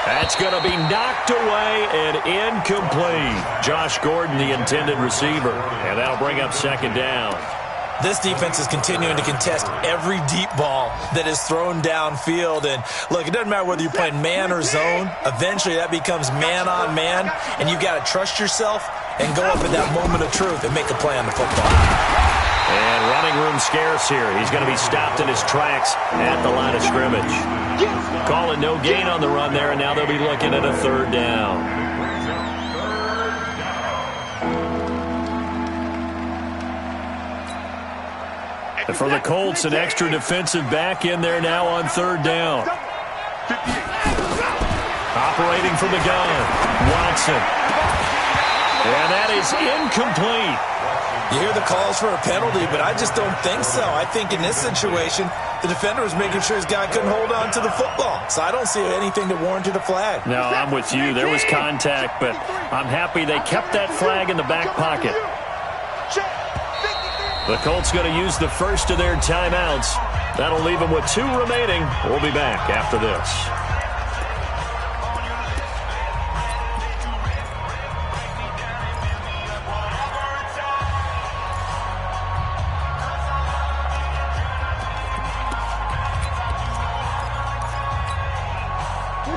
That's going to be knocked away and incomplete. Josh Gordon, the intended receiver. And that'll bring up 2nd down. This defense is continuing to contest every deep ball that is thrown downfield. And, look, it doesn't matter whether you're playing man or zone. Eventually that becomes man on man, and you've got to trust yourself and go up in that moment of truth and make a play on the football. And running room scarce here. He's going to be stopped in his tracks at the line of scrimmage. Calling no gain on the run there, and now they'll be looking at a 3rd down. And for the Colts, an extra defensive back in there now on 3rd down. Operating from the gun, Watson. And that is incomplete. You hear the calls for a penalty, but I just don't think so. I think in this situation, the defender was making sure his guy couldn't hold on to the football. So I don't see anything that warranted a flag. No, I'm with you. There was contact, but I'm happy they kept that flag in the back pocket. The Colts going to use the first of their timeouts. That'll leave them with 2 remaining. We'll be back after this.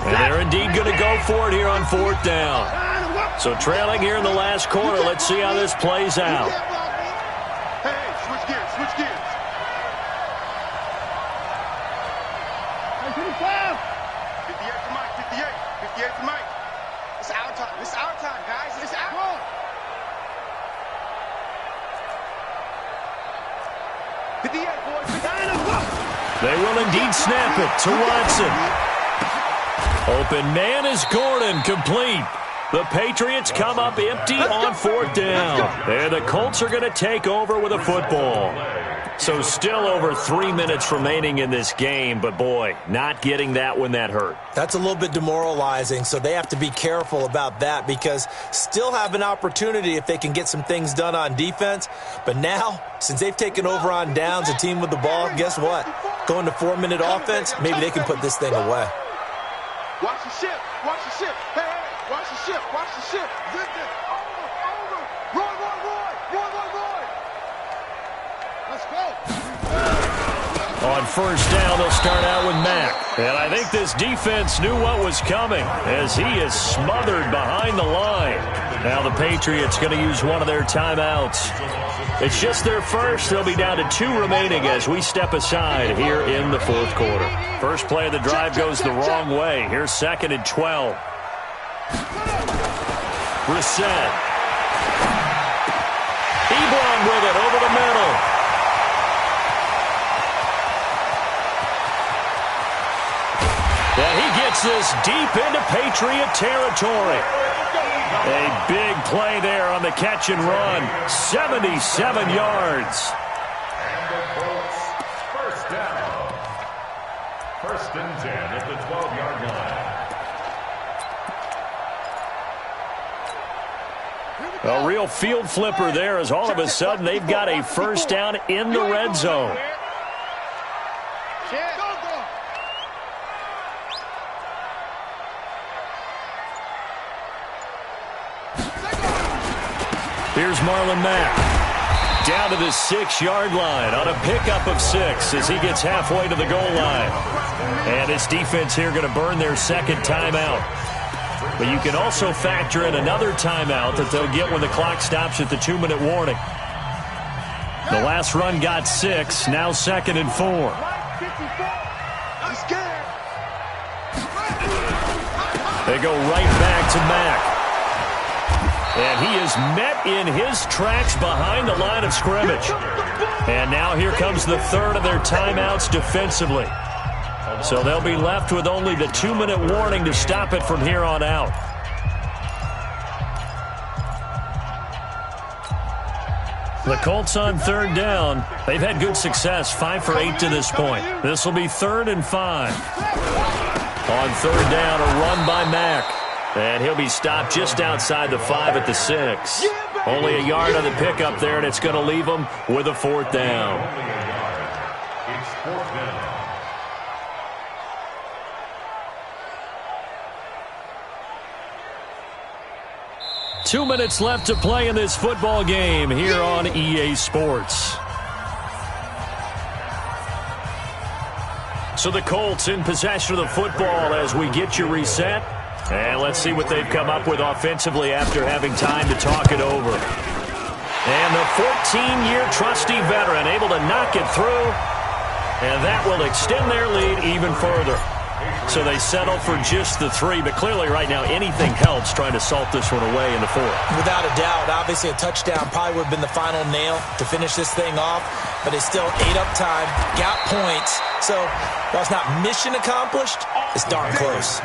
And they're indeed going to go for it here on 4th down. So trailing here in the last quarter, let's see how this plays out. Switch gears. 58 to Mike, 58 to Mike. It's our time, guys. It's our time. 58, boys. They will indeed snap it to Watson. Open man is Gordon, complete. The Patriots come up empty on 4th down. And the Colts are going to take over with a football. So still over 3 minutes remaining in this game, but boy, not getting that when that hurt. That's a little bit demoralizing, so they have to be careful about that because still have an opportunity if they can get some things done on defense. But now, since they've taken over on downs, a team with the ball, guess what? Going to 4-minute offense, maybe they can put this thing away. Watch the ship. Hey, watch the ship. Victor, over. Roy. Let's go. On 1st down, they'll start out with Mack. And I think this defense knew what was coming as he is smothered behind the line. Now the Patriots going to use one of their timeouts. It's just their first. They'll be down to 2 remaining as we step aside here in the 4th quarter. First play of the drive goes the wrong way. Here's 2nd and 12. Brissett. Ebron with it over the middle. And he gets this deep into Patriot territory. A big play there on the catch and run. 77 yards. And the Colts, 1st down. 1st and 10 at the 12-yard line. A real field flipper there as all of a sudden they've got a 1st down in the red zone. Here's Marlon Mack. Down to the 6-yard line on a pickup of 6 as he gets halfway to the goal line. And this defense here going to burn their 2nd timeout. But you can also factor in another timeout that they'll get when the clock stops at the 2-minute warning. The last run got 6, now 2nd and 4. They go right back to Mack. And he is met in his tracks behind the line of scrimmage. And now here comes the third of their timeouts defensively. So they'll be left with only the 2-minute warning to stop it from here on out. The Colts on third down. They've had good success, 5 for 8 to this point. This will be 3rd and 5. On third down, a run by Mack. And he'll be stopped just outside the 5 at the 6. Only a yard on the pickup there, and it's going to leave them with a 4th down. It's 4th down. Two minutes left to play in this football game here on EA Sports. So the Colts in possession of the football as we get you reset. And let's see what they've come up with offensively after having time to talk it over. And the 14-year trusty veteran able to knock it through. And that will extend their lead even further. So they settle for just the 3, but clearly right now anything helps trying to salt this one away in the 4th. Without a doubt, obviously a touchdown probably would have been the final nail to finish this thing off, but it's still ate up time, got points. So while it's not mission accomplished, it's darn close.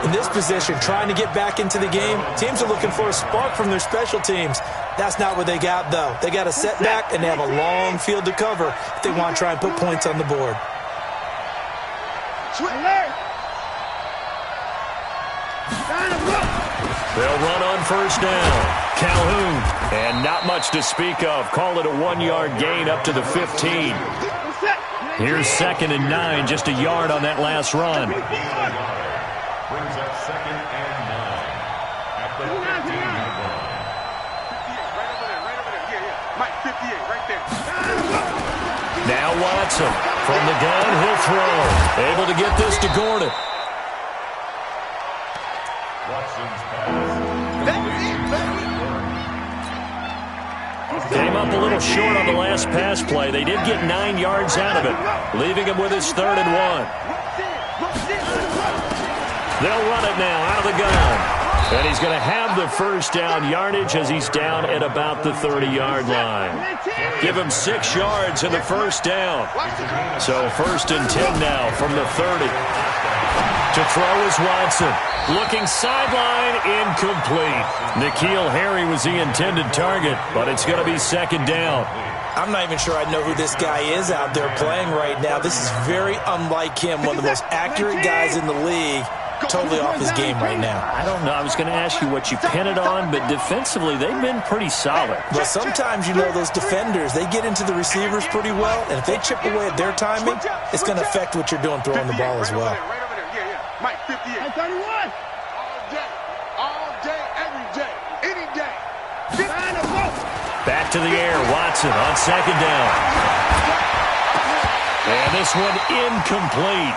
In this position, trying to get back into the game, teams are looking for a spark from their special teams. That's not what they got, though. They got a setback, and they have a long field to cover if they want to try and put points on the board. They'll run on first down. Calhoun, and not much to speak of. Call it a 1-yard gain up to the 15. Here's 2nd and 9, just a yard on that last run. Brings up 2nd and 9 at the 15-yard line. 58, right there. Now Watson from the gun, he'll throw. Able to get this to Gordon. Watson's pass. Came up a little short on the last pass play. They did get 9 yards out of it, leaving him with his 3rd and 1. They'll run it now out of the gun. And he's going to have the first down yardage as he's down at about the 30-yard line. Give him 6 yards in the first down. So 1st and 10 now from the 30. To throw is Watson. Looking sideline, incomplete. N'Keal Harry was the intended target, but it's going to be 2nd down. I'm not even sure I know who this guy is out there playing right now. This is very unlike him, one of the most accurate guys in the league. Totally off his game right now. I don't know. I was going to ask you what you pin it on, but defensively, they've been pretty solid. Well, sometimes, you know, those defenders, they get into the receivers pretty well, and if they chip away at their timing, it's going to affect what you're doing throwing the ball as well. Right over there. Yeah. Mike, 58. 31. All day, every day, any day. Back to the air. Watson on 2nd down. And this one incomplete.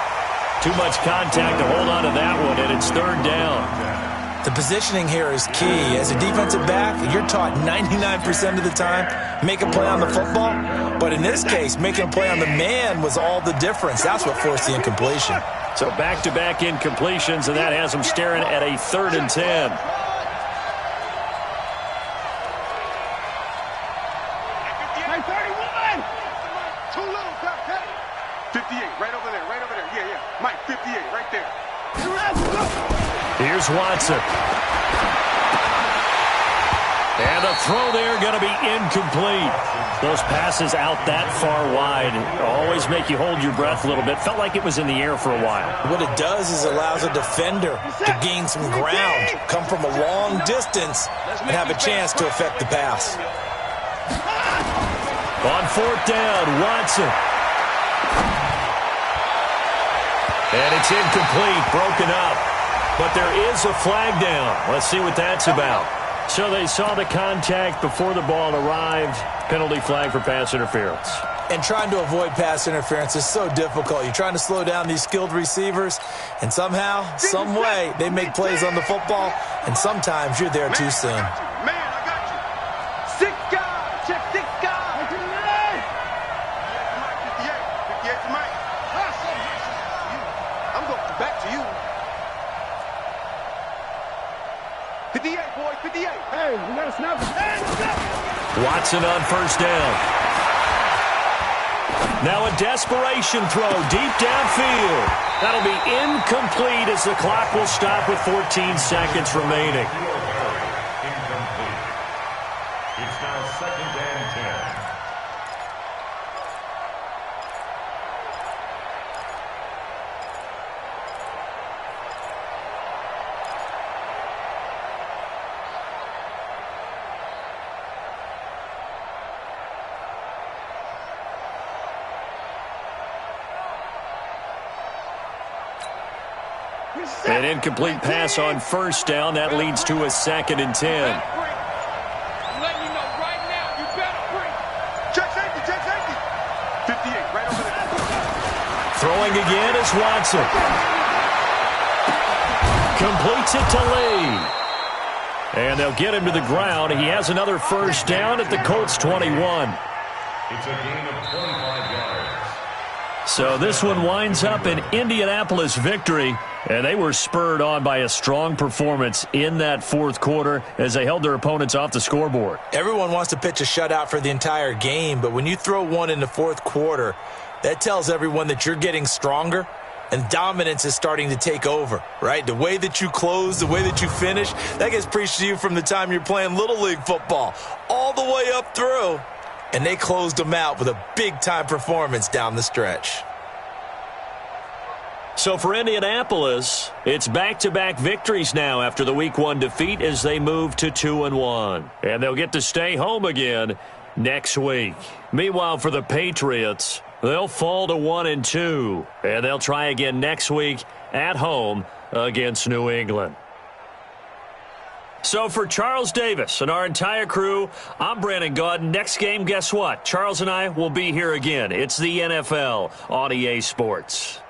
Too much contact to hold on to that one, and it's 3rd down. The positioning here is key. As a defensive back, you're taught 99% of the time, make a play on the football. But in this case, making a play on the man was all the difference. That's what forced the incompletion. So back-to-back incompletions, and that has them staring at a 3rd and 10. Here's Watson. And the throw there going to be incomplete. Those passes out that far wide always make you hold your breath a little bit. Felt like it was in the air for a while. What it does is it allows a defender to gain some ground, come from a long distance, and have a chance to affect the pass. On 4th down, Watson. And it's incomplete, broken up. But there is a flag down. Let's see what that's about. So they saw the contact before the ball arrived. Penalty flag for pass interference. And trying to avoid pass interference is so difficult. You're trying to slow down these skilled receivers, and somehow, some way, they make plays on the football, and sometimes you're there too soon. Man, I got you. 6 guys. Check 6 guys. 58 to Mike. I'm going back to you. 58. Hey, we got to snap it. Watson on first down. Now a desperation throw deep downfield. That'll be incomplete as the clock will stop with 14 seconds remaining. Incomplete. It's now 2nd and 10. An incomplete pass on first down. That leads to a 2nd and 10. I'm letting you know right now, you better bring. Check safety, 58, right over there. Throwing again is Watson. Completes it to Lee. And they'll get him to the ground. He has another first down at the Colts 21. It's a gain of 25 yards. So this one winds up an Indianapolis victory, and they were spurred on by a strong performance in that fourth quarter as they held their opponents off the scoreboard. Everyone wants to pitch a shutout for the entire game, but when you throw one in the fourth quarter, that tells everyone that you're getting stronger and dominance is starting to take over, right? The way that you close, the way that you finish, that gets preached to you from the time you're playing Little League football all the way up through. And they closed them out with a big-time performance down the stretch. So for Indianapolis, it's back-to-back victories now after the Week 1 defeat as they move to 2-1. And they'll get to stay home again next week. Meanwhile, for the Patriots, they'll fall to 1-2. And they'll try again next week at home against New England. So for Charles Davis and our entire crew, I'm Brandon Gaudin. Next game, guess what? Charles and I will be here again. It's the NFL on EA Sports.